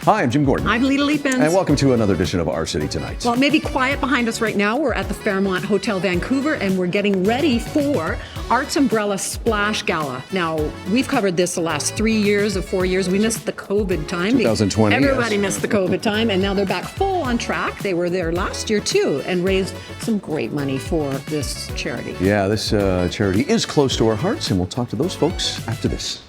Hi, I'm Jim Gordon. I'm Lita Leapins. And welcome to another edition of Our City Tonight. Well, it may be quiet behind us right now. We're at the Fairmont Hotel Vancouver, and we're getting ready for Arts Umbrella Splash Gala. Now, we've covered this the last 3 years or 4 years. We missed the COVID time. 2020, Everybody yes. missed the COVID time, and now they're back full on track. They were there last year, too, and raised some great money for this charity. Yeah, this charity is close to our hearts, and we'll talk to those folks after this.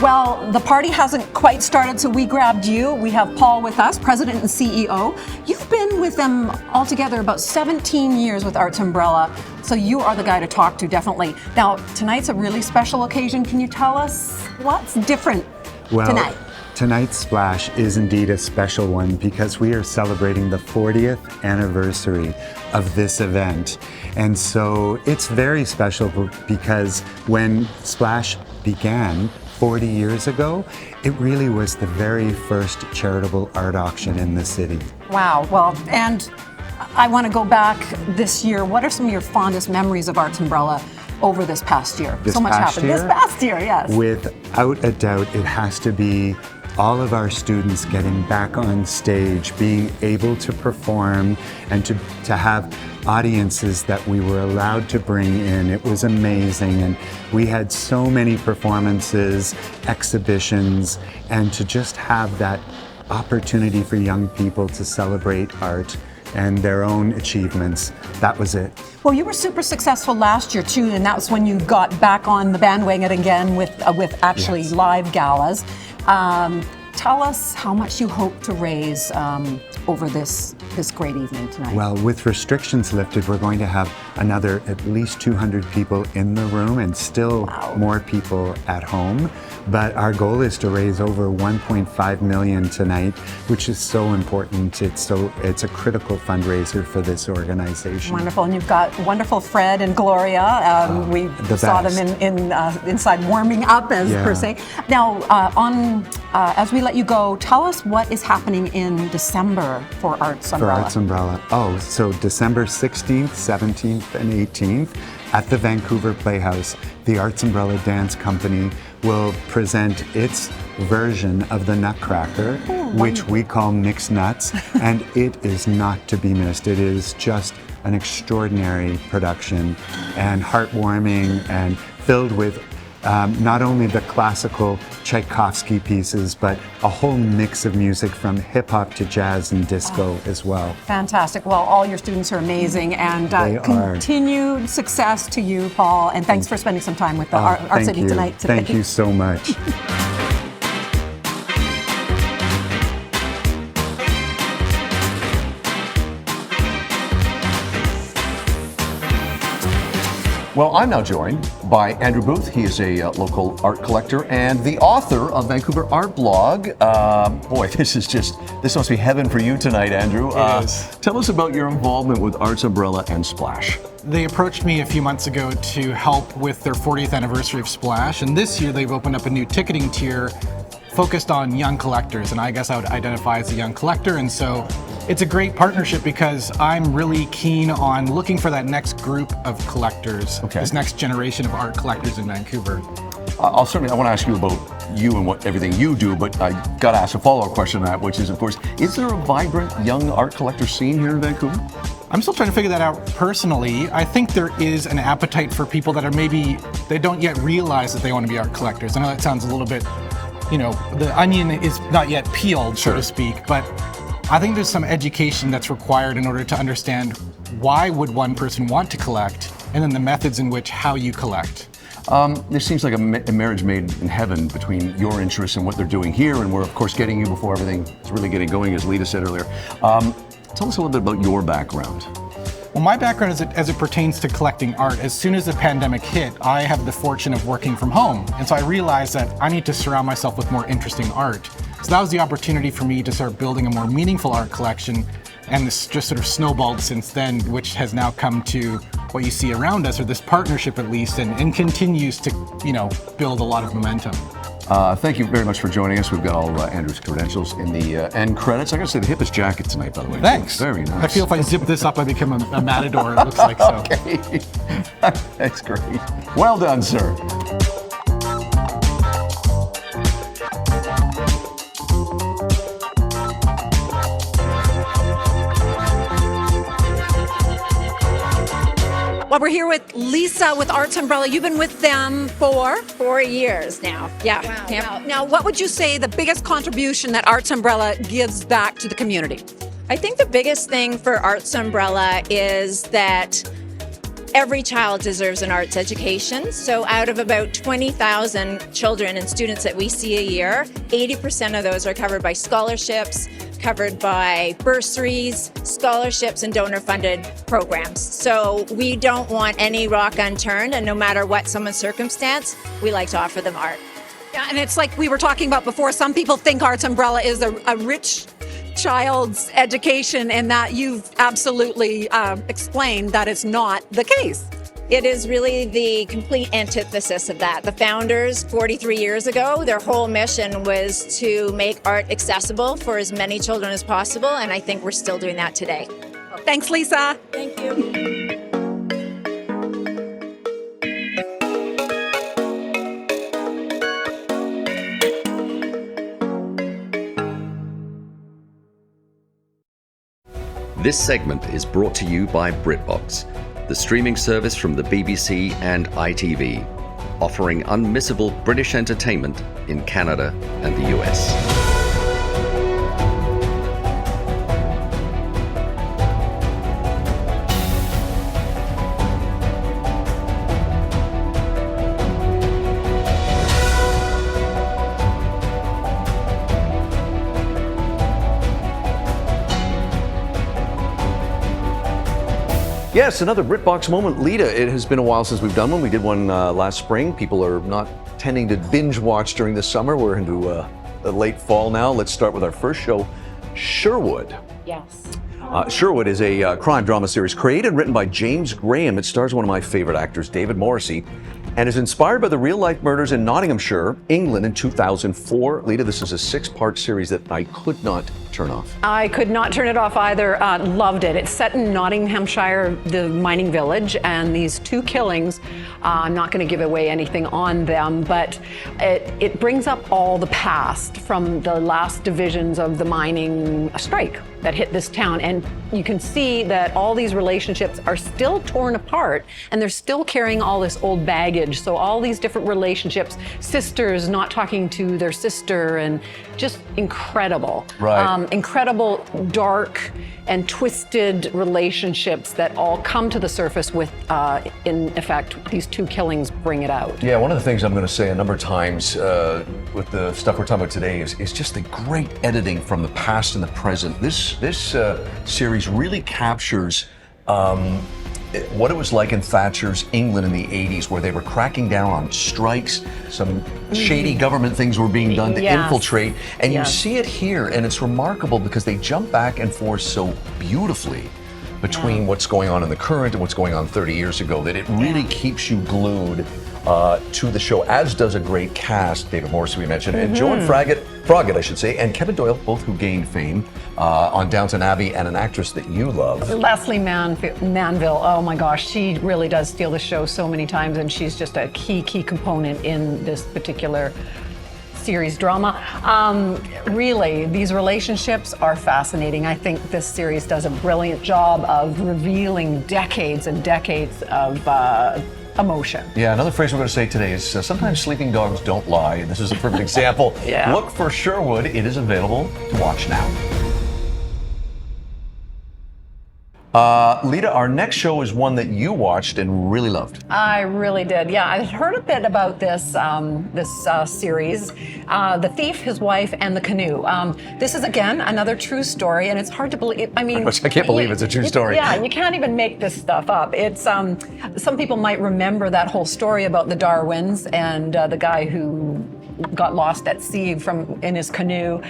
Well, the party hasn't quite started, so we grabbed you. We have Paul with us, President and CEO. You've been with them altogether about 17 years with Arts Umbrella, so you are the guy to talk to, definitely. Now, tonight's a really special occasion. Can you tell us what's different tonight? Tonight's Splash is indeed a special one because we are celebrating the 40th anniversary of this event. And so it's very special because when Splash began 40 years ago, it really was the very first charitable art auction in the city. Wow, well, and I want to go back this year. What are some of your fondest memories of Arts Umbrella over this past year? So much happened this past year, yes. Without a doubt, it has to be all of our students getting back on stage, being able to perform and to have audiences that we were allowed to bring in. It was amazing, and we had so many performances, exhibitions, and to just have that opportunity for young people to celebrate art and their own achievements. That was it. Well, you were super successful last year too, and that was when you got back on the bandwagon again with actually live galas. Tell us how much you hope to raise over this great evening tonight. Well, with restrictions lifted, we're going to have another at least 200 people in the room and still more people at home. But our goal is to raise over 1.5 million tonight, which is so important. It's a critical fundraiser for this organization. Wonderful, and you've got wonderful Fred and Gloria. We saw them inside warming up, per se. Now, as we let you go, tell us what is happening in December for Arts Umbrella. For Arts Umbrella. Oh, so December 16th, 17th, and 18th at the Vancouver Playhouse, the Arts Umbrella Dance Company will present its version of the Nutcracker, which we call Mixed Nuts, and it is not to be missed. It is just an extraordinary production and heartwarming and filled with not only the classical Tchaikovsky pieces, but a whole mix of music from hip hop to jazz and disco as well. Fantastic. Well, all your students are amazing, and continued success to you, Paul, and thanks for spending some time with our city tonight today. Thank you so much. Well, I'm now joined by Andrew Booth. He is a local art collector and the author of Vancouver Art Blog. Boy, this must be heaven for you tonight, Andrew. It is. Tell us about your involvement with Arts Umbrella and Splash. They approached me a few months ago to help with their 40th anniversary of Splash, and this year they've opened up a new ticketing tier focused on young collectors, and I guess I would identify as a young collector, and so it's a great partnership because I'm really keen on looking for that next group of collectors, this next generation of art collectors in Vancouver. I want to ask you about you and everything you do, but I got to ask a follow-up question to that, which is, of course, is there a vibrant young art collector scene here in Vancouver? I'm still trying to figure that out personally. I think there is an appetite for people that are they don't yet realize that they want to be art collectors. I know that sounds a little bit, the onion is not yet peeled, so to speak, but I think there's some education that's required in order to understand why would one person want to collect, and then the methods in which how you collect. This seems like a marriage made in heaven between your interests and what they're doing here, and we're of course getting you before everything is really getting going, as Lita said earlier. Tell us a little bit about your background. Well, my background as it pertains to collecting art, as soon as the pandemic hit, I have the fortune of working from home. And so I realized that I need to surround myself with more interesting art. So that was the opportunity for me to start building a more meaningful art collection and this just sort of snowballed since then, which has now come to what you see around us, or this partnership at least, and continues to, build a lot of momentum. Thank you very much for joining us. We've got all Andrew's credentials in the end credits. I gotta say, the hippest jacket tonight, by the way. Thanks. Very nice. I feel if I zip this up, I become a matador, it looks like so. Okay. That's great. Well done, sir. Well, we're here with Lisa with Arts Umbrella. You've been with them for 4 years now. Yeah. Wow. Yeah. Now, what would you say the biggest contribution that Arts Umbrella gives back to the community? I think the biggest thing for Arts Umbrella is that every child deserves an arts education. So out of about 20,000 children and students that we see a year, 80% of those are covered by scholarships, covered by bursaries, scholarships, and donor-funded programs. So we don't want any rock unturned, and no matter what someone's circumstance, we like to offer them art. Yeah, and it's like we were talking about before. Some people think Arts Umbrella is a rich child's education, and that you've absolutely explained that it's not the case. It is really the complete antithesis of that. The founders 43 years ago, their whole mission was to make art accessible for as many children as possible, and I think we're still doing that today. Thanks, Lisa. Thank you. This segment is brought to you by BritBox, the streaming service from the BBC and ITV, offering unmissable British entertainment in Canada and the US. Yes, another BritBox moment. Lita, it has been a while since we've done one. We did one last spring. People are not tending to binge watch during the summer. We're into the late fall now. Let's start with our first show, Sherwood. Yes. Sherwood is a crime drama series created and written by James Graham. It stars one of my favorite actors, David Morrissey, and is inspired by the real-life murders in Nottinghamshire, England in 2004. Lita, this is a 6-part series that I could not turn off. I could not turn it off either. Loved it. It's set in Nottinghamshire, the mining village, and these 2 killings. I'm not going to give away anything on them, but it brings up all the past from the last divisions of the mining strike that hit this town. And you can see that all these relationships are still torn apart, and they're still carrying all this old baggage. So all these different relationships, sisters not talking to their sister, and just incredible. Right. Incredible, dark and twisted relationships that all come to the surface with, in effect, these 2 killings bring it out. Yeah, one of the things I'm going to say a number of times with the stuff we're talking about today is just the great editing from the past and the present. This series really captures what it was like in Thatcher's England in the 80s, where they were cracking down on strikes, some shady government things were being done to infiltrate, and you see it here, and it's remarkable because they jump back and forth so beautifully between what's going on in the current and what's going on 30 years ago, that it really keeps you glued to the show, as does a great cast. David Morrissey, we mentioned, and Joan Froggatt, I should say, and Kevin Doyle, both who gained fame on Downton Abbey, and an actress that you love. Leslie Manville, oh my gosh, she really does steal the show so many times, and she's just a key component in this particular series drama. Really, these relationships are fascinating. I think this series does a brilliant job of revealing decades and decades of emotion. Yeah, another phrase we're going to say today is sometimes sleeping dogs don't lie. This is a perfect example. Look for Sherwood. It is available to watch now. Lita, our next show is one that you watched and really loved. I really did. Yeah, I heard a bit about this series, The Thief, His Wife, and the Canoe. This is, again, another true story, and it's hard to believe. I mean, I can't believe it's a true story. Yeah, you can't even make this stuff up. It's some people might remember that whole story about the Darwins and the guy who got lost at sea in his canoe.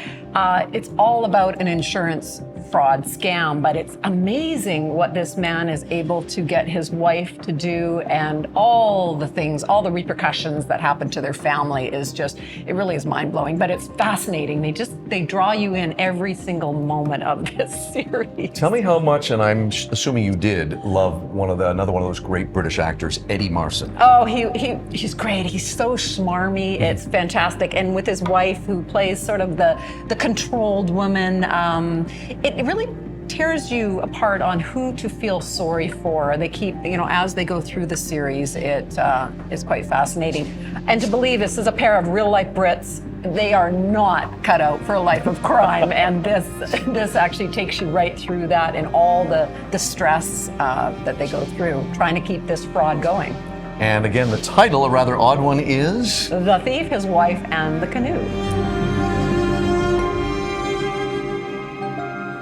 It's all about an insurance fraud, scam, but it's amazing what this man is able to get his wife to do, and all the things, all the repercussions that happen to their family is just, it really is mind-blowing, but it's fascinating. They draw you in every single moment of this series. Tell me how much, and I'm assuming you did, love another one of those great British actors, Eddie Marsan. Oh, he's great. He's so smarmy. It's fantastic. And with his wife, who plays sort of the controlled woman, it really tears you apart on who to feel sorry for. They keep, as they go through the series, it is quite fascinating. And to believe this is a pair of real-life Brits, they are not cut out for a life of crime. And this actually takes you right through that and all the stress that they go through, trying to keep this fraud going. And again, the title, a rather odd one, is? The Thief, His Wife, and the Canoe.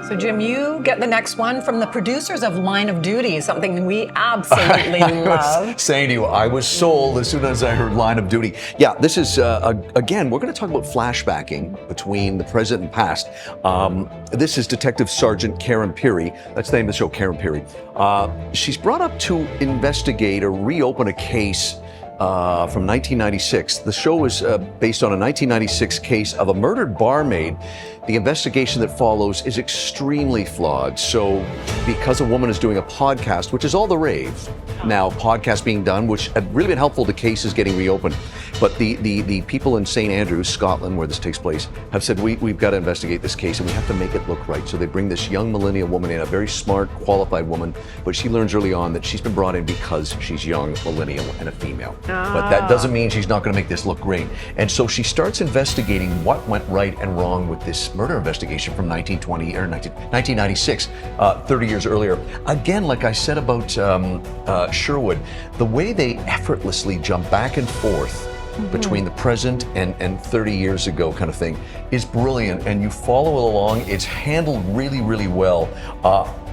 So Jim, you get the next one from the producers of Line of Duty, something we absolutely love. I was saying to you, I was sold as soon as I heard Line of Duty. Yeah, this is, again, we're going to talk about flashbacking between the present and past. This is Detective Sergeant Karen Peary. That's the name of the show, Karen Peary. She's brought up to investigate or reopen a case from 1996. The show is based on a 1996 case of a murdered barmaid. The investigation that follows is extremely flawed. So because a woman is doing a podcast, which is all the rave now, podcasts being done, which have really been helpful to cases getting reopened. But the people in St. Andrews, Scotland, where this takes place, have said, we've got to investigate this case and we have to make it look right. So they bring this young millennial woman in, a very smart, qualified woman, but she learns early on that she's been brought in because she's young, millennial, and a female. But that doesn't mean she's not going to make this look great. And so she starts investigating what went right and wrong with this murder investigation from 1996, 30 years earlier. Again, like I said about Sherwood, the way they effortlessly jump back and forth between the present and 30 years ago kind of thing is brilliant, and you follow it along. It's handled really, really well.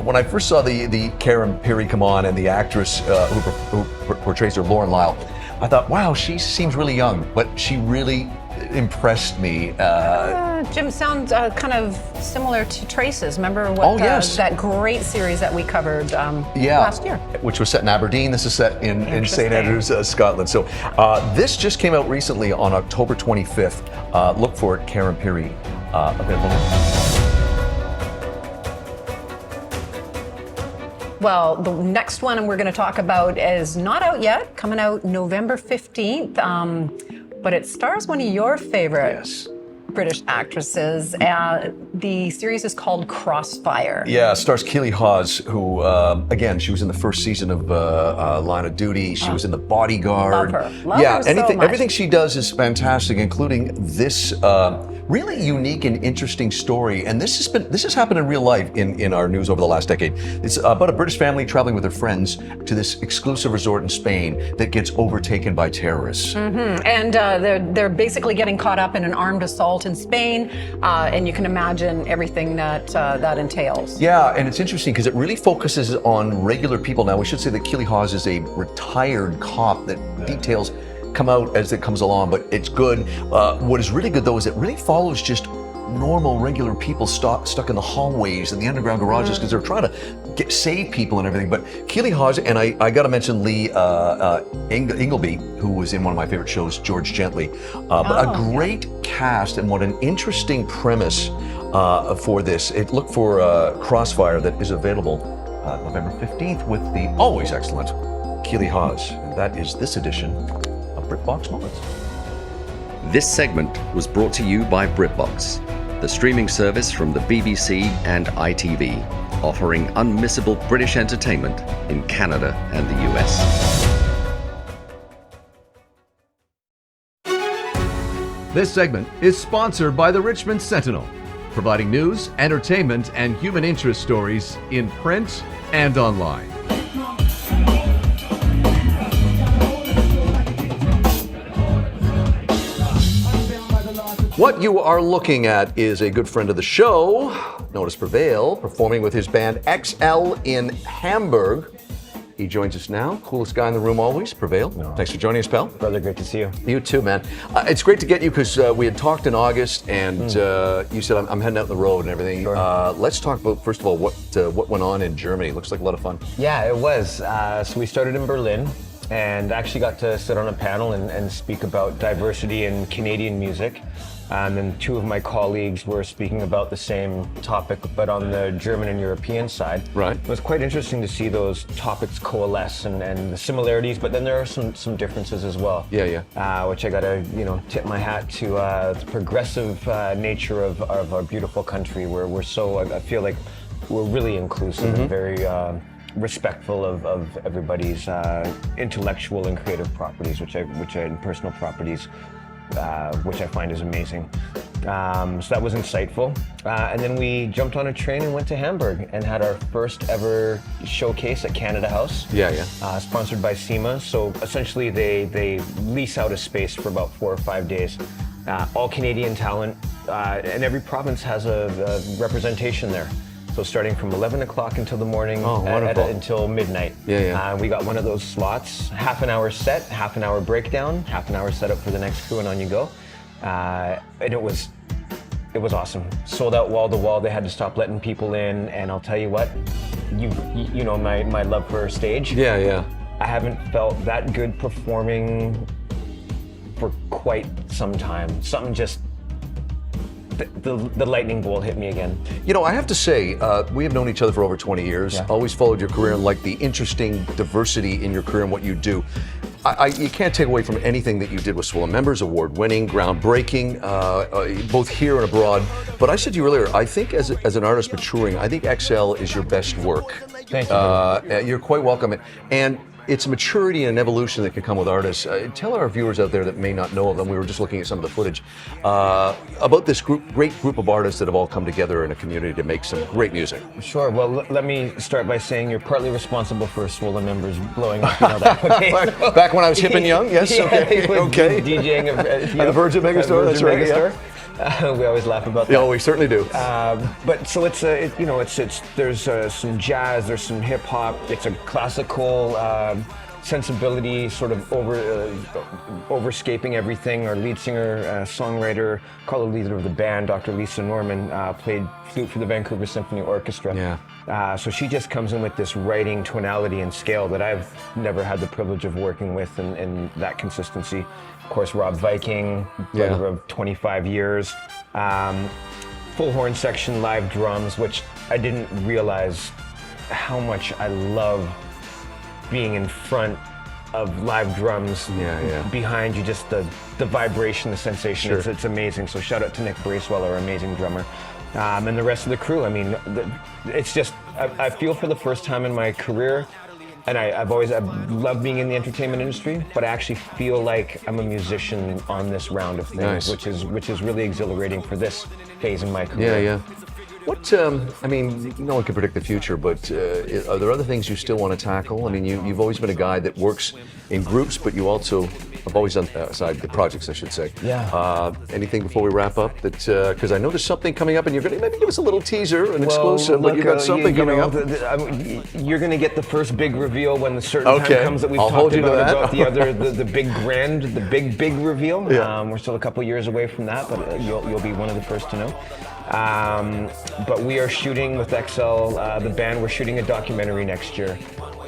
When I first saw the Karen Peary come on and the actress who portrays her, Lauren Lyle, I thought, wow, she seems really young, but she really impressed me. Jim, sounds kind of similar to Traces. Remember what that great series that we covered last year? Which was set in Aberdeen. This is set in St. Andrews, Scotland. So this just came out recently on October 25th. Look for it, Karen Peary, available now. Well, the next one we're going to talk about is not out yet, coming out November 15th, but it stars one of your favorite British actresses. The series is called Crossfire. Yeah, stars Keely Hawes, who, again, she was in the first season of Line of Duty. She was in The Bodyguard. Love her. Love her so much. Everything she does is fantastic, including this really unique and interesting story. And this has happened in real life in our news over the last decade. It's about a British family traveling with their friends to this exclusive resort in Spain that gets overtaken by terrorists. And they're basically getting caught up in an armed assault in Spain, and you can imagine everything that entails. Yeah, and it's interesting because it really focuses on regular people. Now, we should say that Keely Hawes is a retired cop. That details come out as it comes along, but it's good. What is really good, though, is it really follows just normal, regular people stuck in the hallways and the underground garages because they're trying to save people and everything. But Keely Hawes, and I got to mention Lee Ingleby, who was in one of my favorite shows, George Gently. But a great cast, and what an interesting premise for this. Look for Crossfire, that is available November 15th with the always excellent Keely Hawes. And that is this edition of BritBox Moments. This segment was brought to you by BritBox, the streaming service from the BBC and ITV, offering unmissable British entertainment in Canada and the US. This segment is sponsored by the Richmond Sentinel, providing news, entertainment, and human interest stories in print and online. What you are looking at is a good friend of the show, Notice Prevail, performing with his band XL in Hamburg. He joins us now. Coolest guy in the room always, Prevail. Thanks for joining us, pal. Brother, great to see you. You too, man. It's great to get you because we had talked in August, and you said I'm heading out on the road and everything. Sure. Let's talk about first of all what went on in Germany. Looks like a lot of fun. Yeah, it was. So we started in Berlin and actually got to sit on a panel and speak about diversity in Canadian music. And then two of my colleagues were speaking about the same topic, but on the German and European side. Right. It was quite interesting to see those topics coalesce and the similarities, but then there are some differences as well. Yeah. Which I gotta, tip my hat to the progressive nature of our beautiful country, where we're so, I feel like we're really inclusive and very respectful of everybody's intellectual and creative properties, which I and personal properties. Which I find is amazing. So that was insightful. And then we jumped on a train and went to Hamburg and had our first ever showcase at Canada House. Yeah. Sponsored by SEMA. So essentially they lease out a space for about 4 or 5 days. All Canadian talent, and every province has a representation there. So starting from 11 o'clock until the morning, until midnight. Yeah. We got one of those slots, half an hour set, half an hour breakdown, half an hour setup for the next crew, and on you go. And it was awesome. Sold out wall to wall. They had to stop letting people in, and I'll tell you what, you know my love for stage. Yeah. I haven't felt that good performing for quite some time. Something just. The lightning bolt hit me again. I have to say, we have known each other for over 20 years. Yeah. Always followed your career and like the interesting diversity in your career and what you do. You can't take away from anything that you did with Swollen Members, award-winning, groundbreaking, both here and abroad. But I said to you earlier, I think as an artist maturing, I think XL is your best work. Thank you. You're quite welcome. And it's maturity and evolution that can come with artists. Tell our viewers out there that may not know of them, we were just looking at some of the footage, about this great group of artists that have all come together in a community to make some great music. Sure. Well, let me start by saying you're partly responsible for Swollen Members blowing up. That, okay? Back when I was hip and young, yes. Yeah, okay. DJing at the Virgin Megastore. That's right. Megastore. We always laugh about that. Yeah, we certainly do. But so it's there's some jazz, there's some hip hop, it's a classical sensibility, sort of overscaping everything. Our lead singer, songwriter, co-leader of the band, Dr. Lisa Norman, played flute for the Vancouver Symphony Orchestra. Yeah. So she just comes in with this writing tonality and scale that I've never had the privilege of working with in that consistency. Of course, Rob Viking, brother of 25 years. Full horn section, live drums, which I didn't realize how much I love being in front of live drums. Yeah. Behind you, just the vibration, the sensation. Sure. It's amazing. So shout out to Nick Bracewell, our amazing drummer. And the rest of the crew. I mean, it's just, I feel for the first time in my career, and I've loved being in the entertainment industry, but I actually feel like I'm a musician on this round of things, Nice. which is really exhilarating for this phase in my career. Yeah. What, I mean, no one can predict the future, but are there other things you still want to tackle? I mean, you've always been a guy that works in groups, but you also have always done the projects, I should say. Yeah. Anything before we wrap up that, because I know there's something coming up and you're going to maybe give us a little teaser, an exclusive, but you've got something coming up. You're going to get the first big reveal when the certain time comes that we've talked about the other, the big grand, the big reveal. Yeah. We're still a couple years away from that, but you'll be one of the first to know. But we are shooting with XL, the band, we're shooting a documentary next year.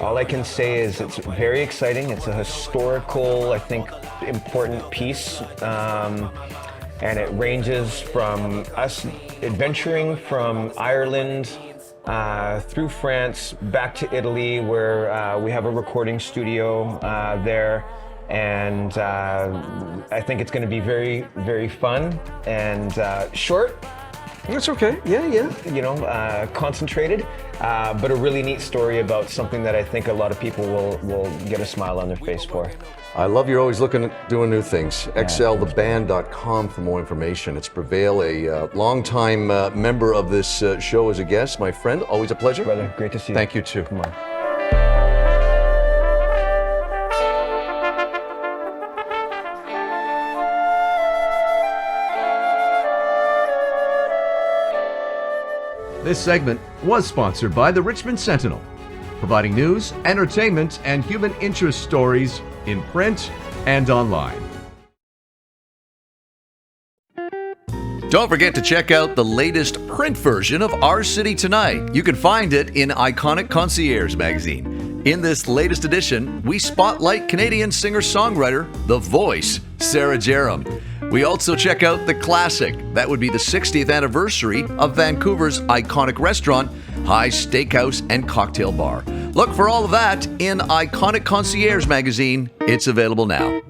All I can say is it's very exciting. It's a historical, I think, important piece. And it ranges from us adventuring from Ireland through France, back to Italy, where we have a recording studio there. And I think it's going to be very, very fun and short. That's okay. Yeah. Concentrated, but a really neat story about something that I think a lot of people will get a smile on their face for. I love you're always looking at doing new things. XLtheband.com for more information. It's Prevail, a longtime member of this show as a guest. My friend, always a pleasure. Brother, great to see you. Thank you too. Come on. This segment was sponsored by the Richmond Sentinel, providing news, entertainment, and human interest stories in print and online. Don't forget to check out the latest print version of Our City Tonight. You can find it in Iconic Concierge magazine. In this latest edition, we spotlight Canadian singer-songwriter, The Voice, Sarah Jerem. We also check out the classic. That would be the 60th anniversary of Vancouver's iconic restaurant, High Steakhouse and Cocktail Bar. Look for all of that in Iconic Concierge magazine. It's available now.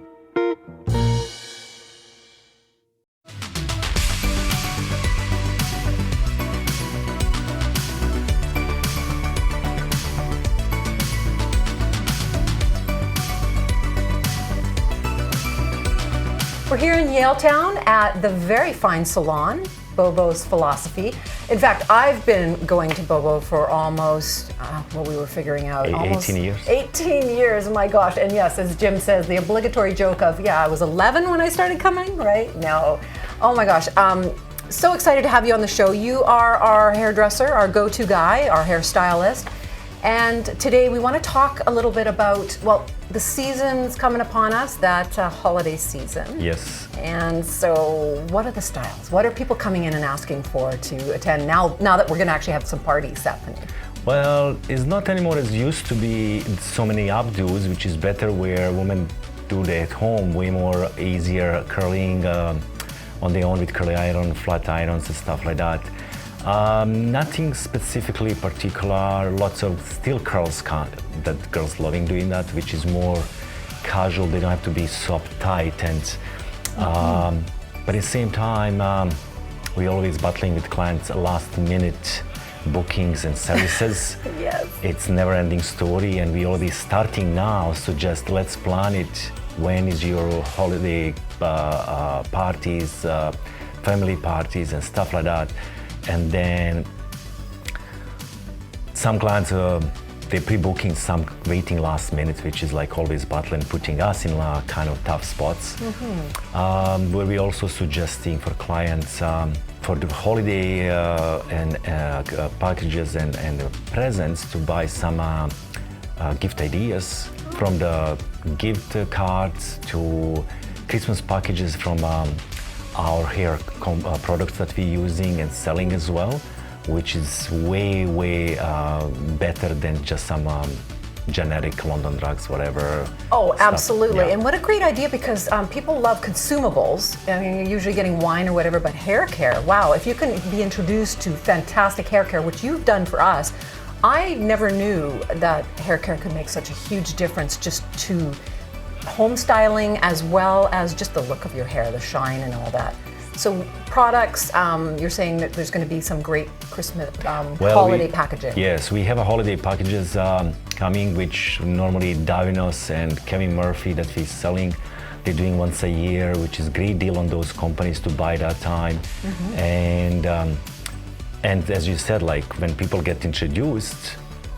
We're here in Yaletown at the very fine salon, Bobo's Philosophy. In fact, I've been going to Bobo for almost, what we were figuring out, almost 18 years. 18 years, my gosh. And yes, as Jim says, the obligatory joke of, I was 11 when I started coming, right? No. Oh my gosh. So excited to have you on the show. You are our hairdresser, our go-to guy, our hairstylist. And today we want to talk a little bit about, the season's coming upon us, that holiday season. Yes. And so what are the styles? What are people coming in and asking for to attend now that we're going to actually have some parties happening? Well, it's not anymore as used to be so many updos, which is better where women do it at home, way more easier curling on their own with curly iron, flat irons and stuff like that. Nothing specifically particular, lots of still curls that girls loving doing that, which is more casual, they don't have to be so uptight and but at the same time we're always battling with clients last minute bookings and services. Yes. It's never ending story and we're already starting now, so just let's plan it. When is your holiday parties, family parties and stuff like that. And then some clients, they're pre-booking, some waiting last minute, which is like always battling, putting us in kind of tough spots. Where we're also suggesting for clients for the holiday and packages and presents to buy some gift ideas, from the gift cards to Christmas packages from our hair products that we're using and selling as well, which is way better than just some generic London drugs, whatever. Oh, stuff. absolutely. Yeah. And what a great idea, because people love consumables. I mean, you're usually getting wine or whatever, but hair care, wow. If you can be introduced to fantastic hair care, which you've done for us, I never knew that hair care could make such a huge difference just to home styling as well as just the look of your hair, the shine and all that. So products, you're saying that there's going to be some great Christmas holiday packaging. Yes, we have a holiday packages coming, which normally Davinos and Kevin Murphy that we're selling, they're doing once a year, which is a great deal on those companies to buy that time. And as you said, like when people get introduced,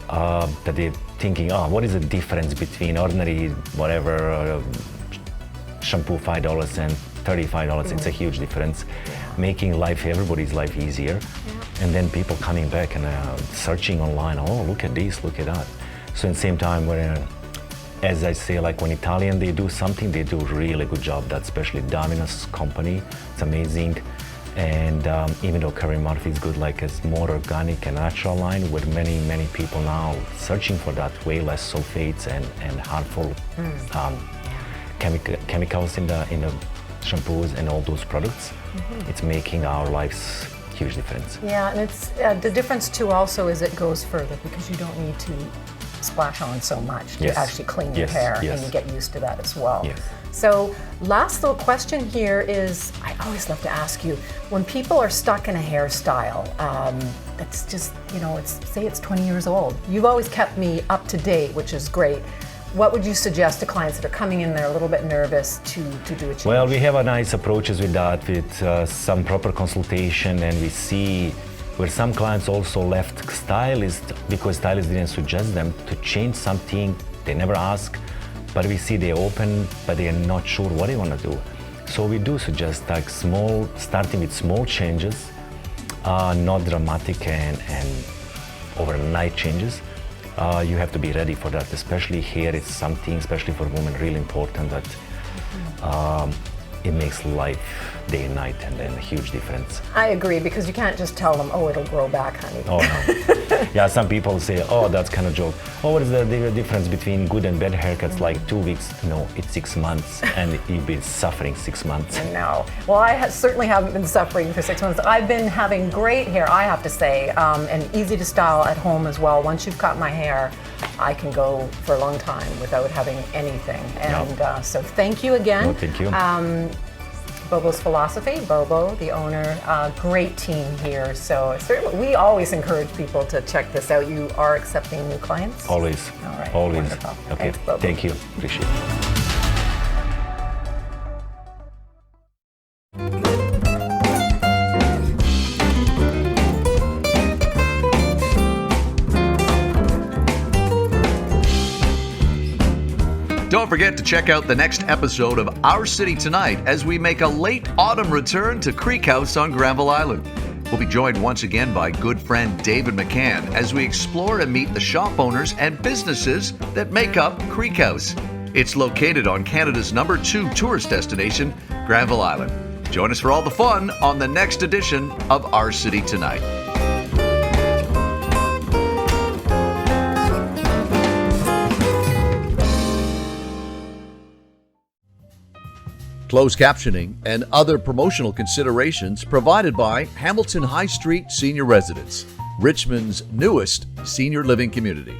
that they're thinking, what is the difference between ordinary whatever shampoo $5 and $35? It's a huge difference, making everybody's life easier. And then people coming back and searching online, look at this, look at that. So at the same time, as I say, like when Italian they do something, they do a really good job. That especially Domino's company, it's amazing. And even though Kevin Murphy is good, like it's more organic and natural line, with many people now searching for that, way less sulfates and harmful chemicals in the shampoos and all those products. It's making our lives huge difference. Yeah, and it's the difference too also is it goes further because you don't need to splash on so much to actually clean your hair, and you get used to that as well. Yes. So last little question here is, I always love to ask you, when people are stuck in a hairstyle that's just, say it's 20 years old, you've always kept me up to date, which is great. What would you suggest to clients that are coming in there a little bit nervous to do a change? Well, we have a nice approaches with that, with some proper consultation, and we see where some clients also left stylists because stylists didn't suggest them to change something. They never ask, but we see they're open, but they're not sure what they want to do. So we do suggest like starting with small changes, not dramatic and overnight changes. you have to be ready for that. Especially here, it's something, especially for women, really important that it makes life day and night, and then a huge difference. I agree, because you can't just tell them, oh, it'll grow back, honey. Oh no. Yeah, some people say, oh, that's kind of joke. Oh, what is the difference between good and bad haircuts? Like 2 weeks? No, it's 6 months, and you've been suffering 6 months. No. Well, I certainly haven't been suffering for 6 months. I've been having great hair, I have to say, and easy to style at home as well. Once you've cut my hair, I can go for a long time without having anything. And so thank you again. No, thank you. Bobo's Philosophy, Bobo, the owner, great team here. So certainly, we always encourage people to check this out. You are accepting new clients? Always. All right. Always. Wonderful. Okay. Thanks, Bobo. Thank you. Appreciate it. Don't forget to check out the next episode of Our City Tonight as we make a late autumn return to Creek House on Granville Island. We'll be joined once again by good friend David McCann as we explore and meet the shop owners and businesses that make up Creek House. It's located on Canada's #2 tourist destination, Granville Island. Join us for all the fun on the next edition of Our City Tonight. Closed captioning and other promotional considerations provided by Hamilton High Street Senior Residence, Richmond's newest senior living community.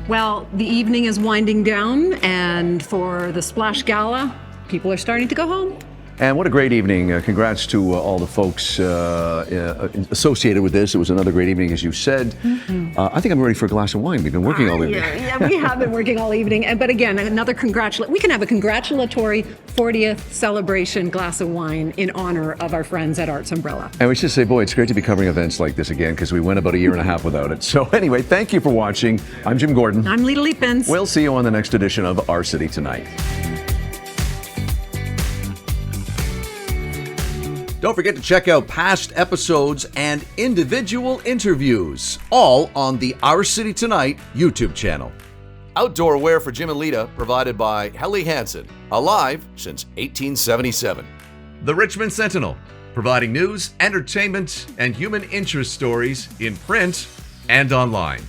Well, the evening is winding down, and for the Splash Gala, people are starting to go home. And what a great evening. Congrats to all the folks associated with this. It was another great evening, as you said. I think I'm ready for a glass of wine. We've been working all evening. Yeah, we have been working all evening. But again, we can have a congratulatory 40th celebration glass of wine in honor of our friends at Arts Umbrella. And we should say, boy, it's great to be covering events like this again, because we went about a year and a half without it. So anyway, thank you for watching. I'm Jim Gordon. I'm Lita Leapins. We'll see you on the next edition of Our City Tonight. Don't forget to check out past episodes and individual interviews, all on the Our City Tonight YouTube channel. Outdoor wear for Jim and Lita provided by Helly Hansen, alive since 1877. The Richmond Sentinel, providing news, entertainment, and human interest stories in print and online.